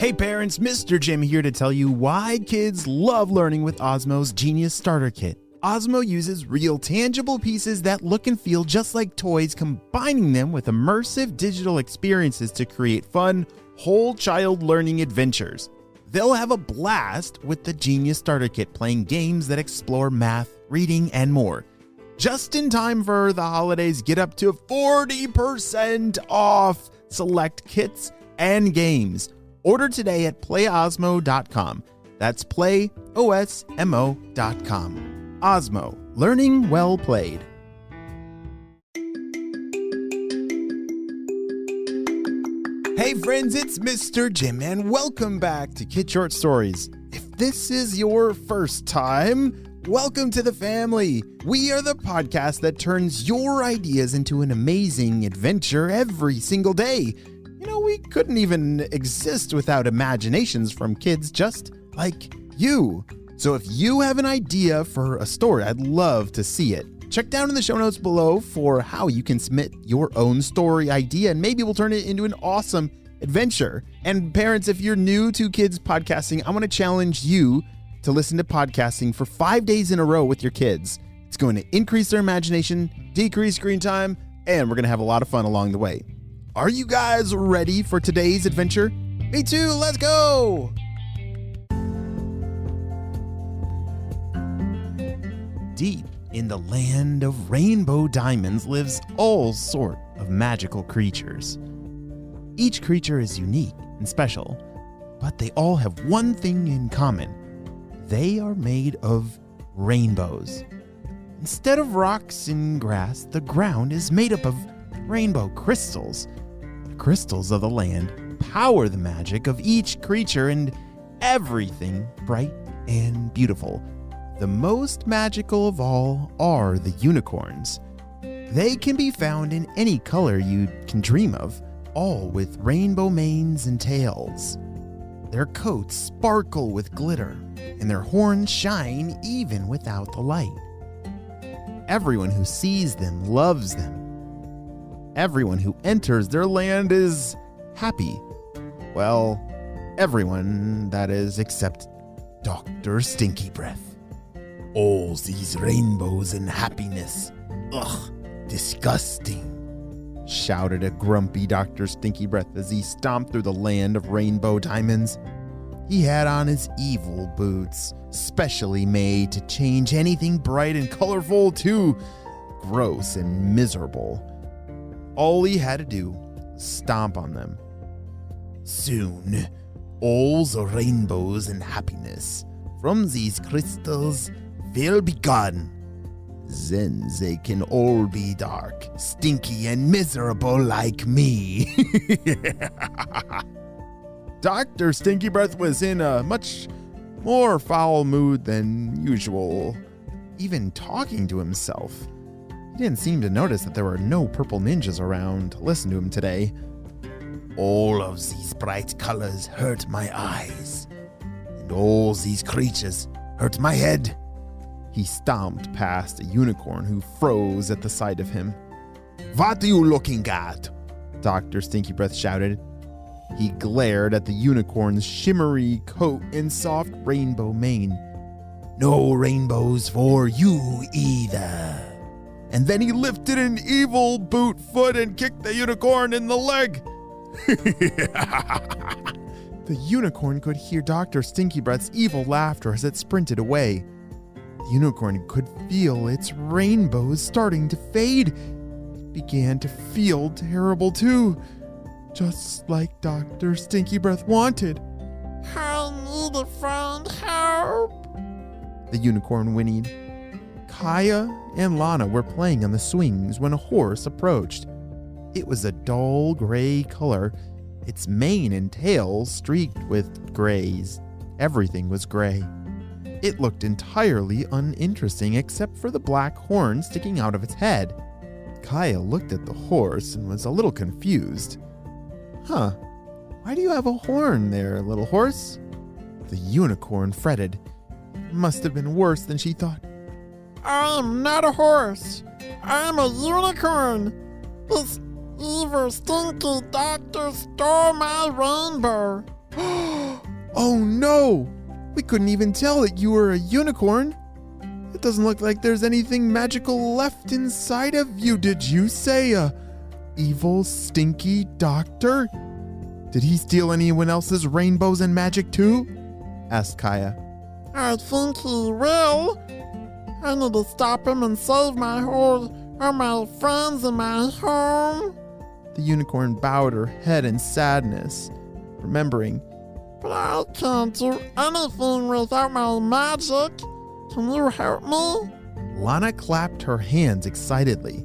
Hey parents, Mr. Jim here to tell you why kids love learning with Osmo's Genius Starter Kit. Osmo uses real tangible pieces that look and feel just like toys, combining them with immersive digital experiences to create fun, whole child learning adventures. They'll have a blast with the Genius Starter Kit, playing games that explore math, reading, and more. Just in time for the holidays, get up to 40% off select kits and games. Order today at playosmo.com. That's playosmo.com. Osmo, learning well played. Hey friends, it's Mr. Jim and welcome back to Kid Short Stories. If this is your first time, welcome to the family. We are the podcast that turns your ideas into an amazing adventure every single day. You know, we couldn't even exist without imaginations from kids just like you. So if you have an idea for a story, I'd love to see it. Check down in the show notes below for how you can submit your own story idea, and maybe we'll turn it into an awesome adventure. And parents, if you're new to kids podcasting, I want to challenge you to listen to podcasting for 5 days in a row with your kids. It's going to increase their imagination, decrease screen time, and we're going to have a lot of fun along the way. Are you guys ready for today's adventure? Me too, let's go! Deep in the land of rainbow diamonds lives all sort of magical creatures. Each creature is unique and special, but they all have one thing in common. They are made of rainbows. Instead of rocks and grass, the ground is made up of rainbow crystals. The crystals of the land power the magic of each creature and everything bright and beautiful. The most magical of all are the unicorns. They can be found in any color you can dream of, all with rainbow manes and tails. Their coats sparkle with glitter, and their horns shine even without the light. Everyone who sees them loves them. Everyone who enters their land is happy. Well, everyone, that is, except Dr. Stinky Breath. All these rainbows and happiness. Ugh, disgusting, shouted a grumpy Dr. Stinky Breath as he stomped through the land of rainbow diamonds. He had on his evil boots, specially made to change anything bright and colorful to gross and miserable. All he had to do was stomp on them. Soon, all the rainbows and happiness from these crystals will be gone. Then they can all be dark, stinky, and miserable like me. Dr. Stinky Breath was in a much more foul mood than usual, even talking to himself. He didn't seem to notice that there were no purple ninjas around to listen to him today. All of these bright colors hurt my eyes, and all these creatures hurt my head. He stomped past a unicorn who froze at the sight of him. What are you looking at? Dr. Stinky Breath shouted. He glared at the unicorn's shimmery coat and soft rainbow mane. No rainbows for you either. And then he lifted an evil boot foot and kicked the unicorn in the leg. The unicorn could hear Dr. Stinky Breath's evil laughter as it sprinted away. The unicorn could feel its rainbows starting to fade. It began to feel terrible too, just like Dr. Stinky Breath wanted. I need a friend, help! The unicorn whinnied. Kaya and Lana were playing on the swings when a horse approached. It was a dull gray color, its mane and tail streaked with grays. Everything was gray. It looked entirely uninteresting except for the black horn sticking out of its head. Kaya looked at the horse and was a little confused. Huh, why do you have a horn there, little horse? The unicorn fretted. It must have been worse than she thought. I am not a horse. I am a unicorn. This evil, stinky doctor stole my rainbow. Oh no! We couldn't even tell that you were a unicorn. It doesn't look like there's anything magical left inside of you. Did you say a evil, stinky doctor? Did he steal anyone else's rainbows and magic too? Asked Kaya. I think he will. I need to stop him and save my friends and my home. The unicorn bowed her head in sadness, remembering. But I can't do anything without my magic. Can you help me? Lana clapped her hands excitedly.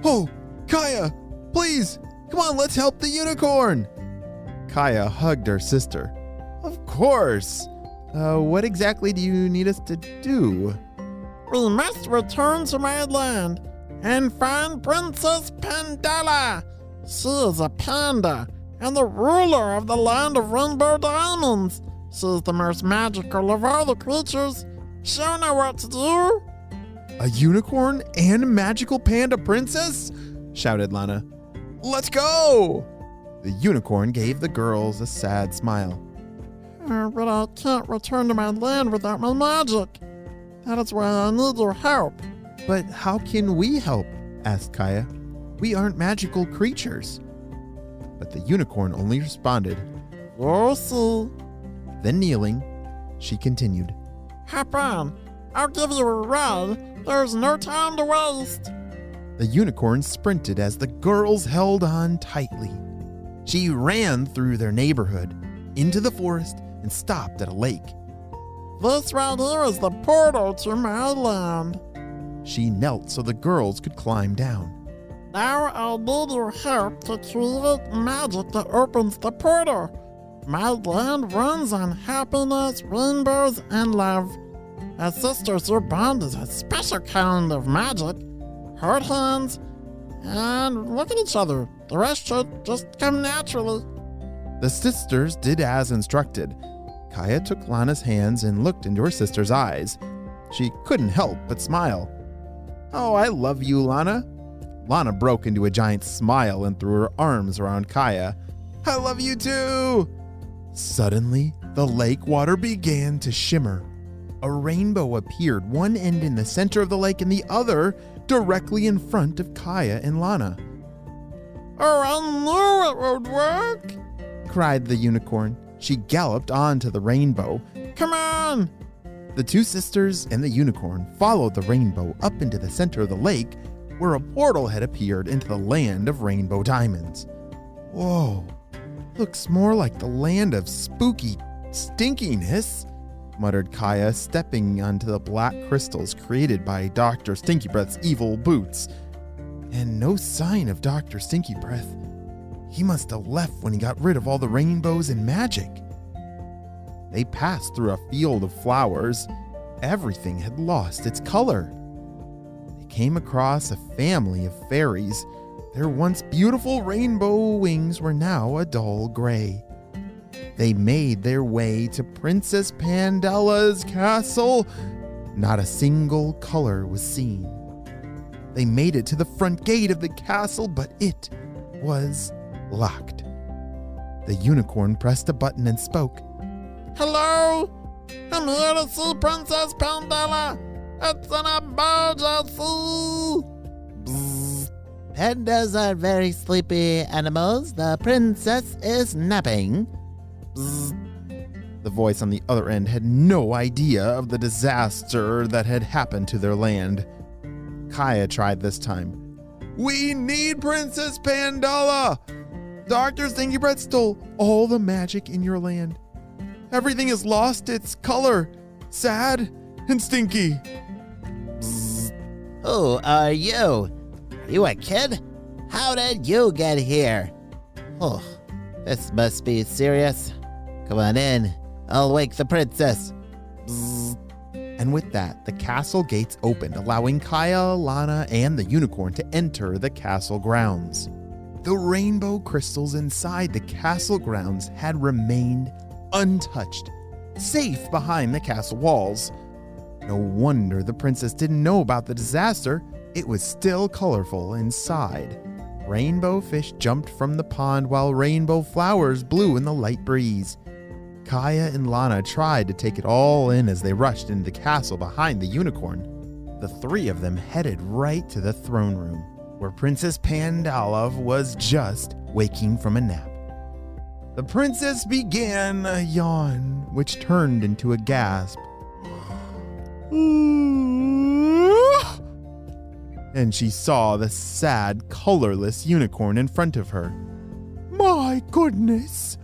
Oh, Kaya, please, come on, let's help the unicorn. Kaya hugged her sister. Of course. What exactly do you need us to do? We must return to my land and find Princess Pandala. She is a panda and the ruler of the land of Rainbow Diamonds. She's the most magical of all the creatures. She'll know what to do. A unicorn and a magical panda princess? Shouted Lana. Let's go! The unicorn gave the girls a sad smile. But I can't return to my land without my magic. That is why I need your help. But how can we help? Asked Kaya. We aren't magical creatures. But the unicorn only responded, You'll see. Then kneeling, she continued. Hop on. I'll give you a ride. There's no time to waste. The unicorn sprinted as the girls held on tightly. She ran through their neighborhood, into the forest, and stopped at a lake. This right here is the portal to my land. She knelt so the girls could climb down. Now I need your help to create magic that opens the portal. My land runs on happiness, rainbows, and love. As sisters, your bond is a special kind of magic. Hold hands and look at each other. The rest should just come naturally. The sisters did as instructed. Kaya took Lana's hands and looked into her sister's eyes. She couldn't help but smile. Oh, I love you, Lana. Lana broke into a giant smile and threw her arms around Kaya. I love you too! Suddenly, the lake water began to shimmer. A rainbow appeared, one end in the center of the lake and the other directly in front of Kaya and Lana. Oh, I knew it would work! Cried the unicorn. She galloped onto the rainbow. Come on! The two sisters and the unicorn followed the rainbow up into the center of the lake, where a portal had appeared into the land of Rainbow Diamonds. Whoa, looks more like the land of spooky stinkiness, muttered Kaya, stepping onto the black crystals created by Dr. Stinky Breath's evil boots. And no sign of Dr. Stinky Breath. He must have left when he got rid of all the rainbows and magic. They passed through a field of flowers. Everything had lost its color. They came across a family of fairies. Their once beautiful rainbow wings were now a dull gray. They made their way to Princess Pandala's castle. Not a single color was seen. They made it to the front gate of the castle, but it was locked. The unicorn pressed a button and spoke. Hello? I'm here to see Princess Pandala. It's an emergency. Bzz. Pandas are very sleepy animals. The princess is napping. Bzz. The voice on the other end had no idea of the disaster that had happened to their land. Kaya tried this time. We need Princess Pandala! Dr. Stinky Breath stole all the magic in your land. Everything has lost its color. Sad and stinky. Bzz. Who are you? Are you a kid? How did you get here? Oh, this must be serious. Come on in. I'll wake the princess. Bzz. And with that, the castle gates opened, allowing Kaya, Lana, and the unicorn to enter the castle grounds. The rainbow crystals inside the castle grounds had remained untouched, safe behind the castle walls. No wonder the princess didn't know about the disaster. It was still colorful inside. Rainbow fish jumped from the pond while rainbow flowers blew in the light breeze. Kaya and Lana tried to take it all in as they rushed into the castle behind the unicorn. The three of them headed right to the throne room, where Princess Pandala was just waking from a nap. The princess began a yawn, which turned into a gasp. And she saw the sad, colorless unicorn in front of her. My goodness,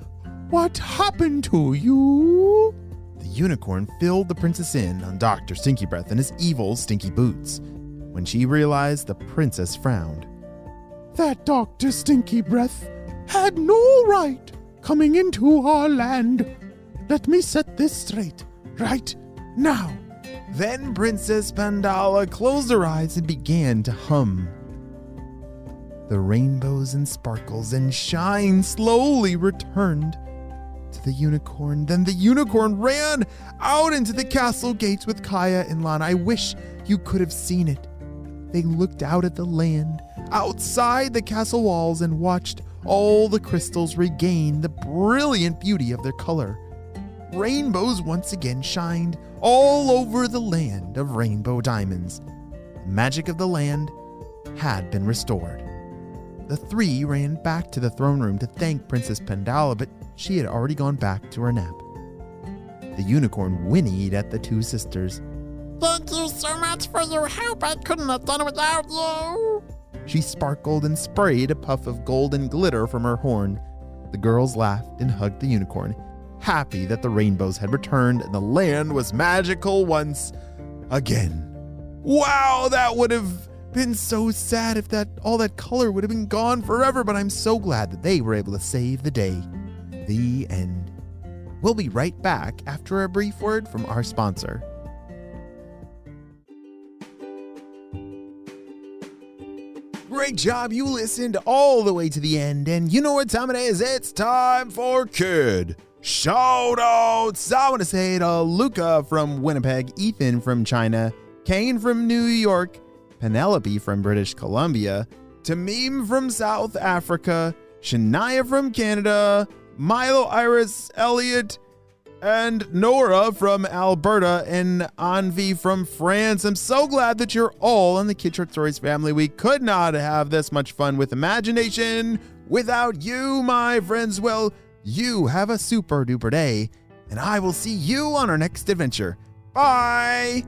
what happened to you? The unicorn filled the princess in on Dr. Stinky Breath and his evil stinky boots. When she realized, the princess frowned. That Dr. Stinky Breath had no right coming into our land. Let me set this straight right now. Then Princess Pandala closed her eyes and began to hum. The rainbows and sparkles and shine slowly returned to the unicorn. Then the unicorn ran out into the castle gates with Kaya and Lana. I wish you could have seen it. They looked out at the land outside the castle walls and watched all the crystals regain the brilliant beauty of their color. Rainbows once again shined all over the land of rainbow diamonds. The magic of the land had been restored. The three ran back to the throne room to thank Princess Pandala, but she had already gone back to her nap. The unicorn whinnied at the two sisters. Thank you so much for your help. I couldn't have done it without you. She sparkled and sprayed a puff of golden glitter from her horn. The girls laughed and hugged the unicorn, happy that the rainbows had returned and the land was magical once again. Wow, that would have been so sad if all that color would have been gone forever, but I'm so glad that they were able to save the day. The end. We'll be right back after a brief word from our sponsor. Great job, you listened all the way to the end, and you know what time it is. It's time for Kid Shoutouts. I want to say to Luca from Winnipeg, Ethan from China, Kane from New York, Penelope from British Columbia, Tamim from South Africa, Shania from Canada, Milo Iris Elliott, and Nora from Alberta, and Anvi from France. I'm so glad that you're all in the Kid Short Stories family. We could not have this much fun with imagination without you, my friends. Well, you have a super duper day, and I will see you on our next adventure. Bye!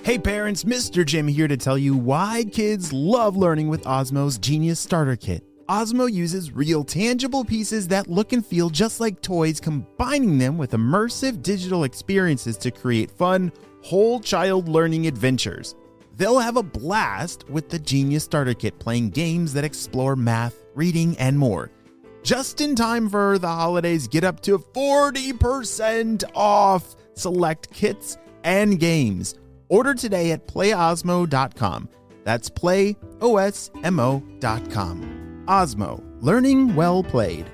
Hey parents, Mr. Jim here to tell you why kids love learning with Osmo's Genius Starter Kit. Osmo uses real tangible pieces that look and feel just like toys, combining them with immersive digital experiences to create fun, whole child learning adventures. They'll have a blast with the Genius Starter Kit, playing games that explore math, reading, and more. Just in time for the holidays, get up to 40% off select kits and games. Order today at playosmo.com. That's playosmo.com. Osmo, learning well played.